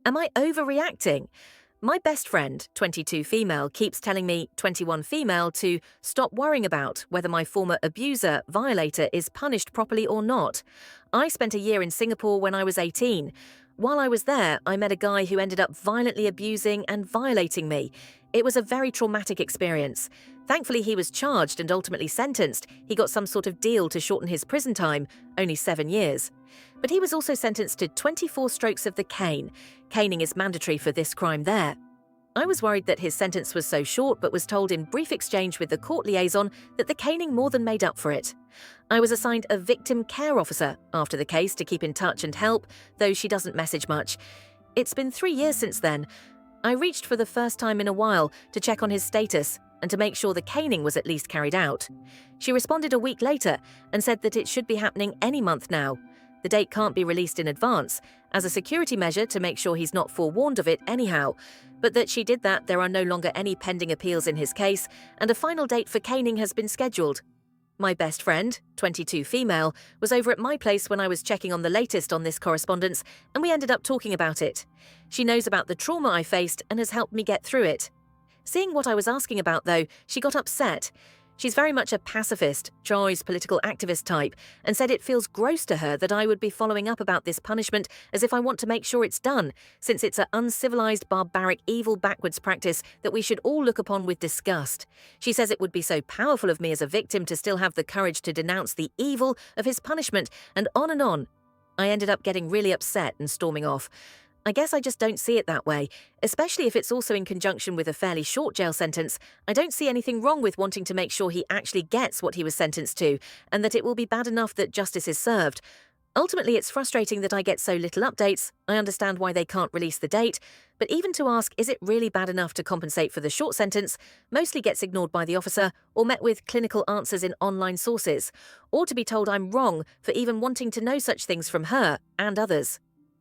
Am I overreacting? My best friend, 22 female, keeps telling me, 21 female, to stop worrying about whether my former abuser, violator, is punished properly or not. I spent a year in Singapore when I was 18. While I was there, I met a guy who ended up violently abusing and violating me. It was a very traumatic experience. Thankfully, he was charged and ultimately sentenced. He got some sort of deal to shorten his prison time, only 7 years. But he was also sentenced to 24 strokes of the cane. Caning is mandatory for this crime there. I was worried that his sentence was so short, but was told in brief exchange with the court liaison that the caning more than made up for it. I was assigned a victim care officer after the case to keep in touch and help, though she doesn't message much. It's been 3 years since then. I reached for the first time in a while to check on his status and to make sure the caning was at least carried out. She responded a week later and said that it should be happening any month now. The date can't be released in advance, as a security measure to make sure he's not forewarned of it anyhow, but that she did that there are no longer any pending appeals in his case, and a final date for caning has been scheduled. My best friend, 22 female, was over at my place when I was checking on the latest on this correspondence, and we ended up talking about it. She knows about the trauma I faced and has helped me get through it. Seeing what I was asking about, though, she got upset. She's very much a pacifist, choice political activist type, and said it feels gross to her that I would be following up about this punishment as if I want to make sure it's done, since it's an uncivilized, barbaric, evil backwards practice that we should all look upon with disgust. She says it would be so powerful of me as a victim to still have the courage to denounce the evil of his punishment, and on and on. I ended up getting really upset and storming off. I guess I just don't see it that way, especially if it's also in conjunction with a fairly short jail sentence. I don't see anything wrong with wanting to make sure he actually gets what he was sentenced to, and that it will be bad enough that justice is served. Ultimately, it's frustrating that I get so little updates. I understand why they can't release the date, but even to ask, is it really bad enough to compensate for the short sentence, mostly gets ignored by the officer or met with clinical answers in online sources, or to be told I'm wrong for even wanting to know such things from her and others.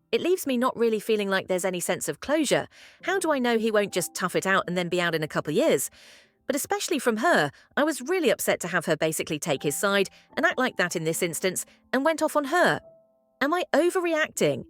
It leaves me not really feeling like there's any sense of closure. How do I know he won't just tough it out and then be out in a couple of years? But especially from her, I was really upset to have her basically take his side and act like that in this instance, and went off on her. Am I overreacting?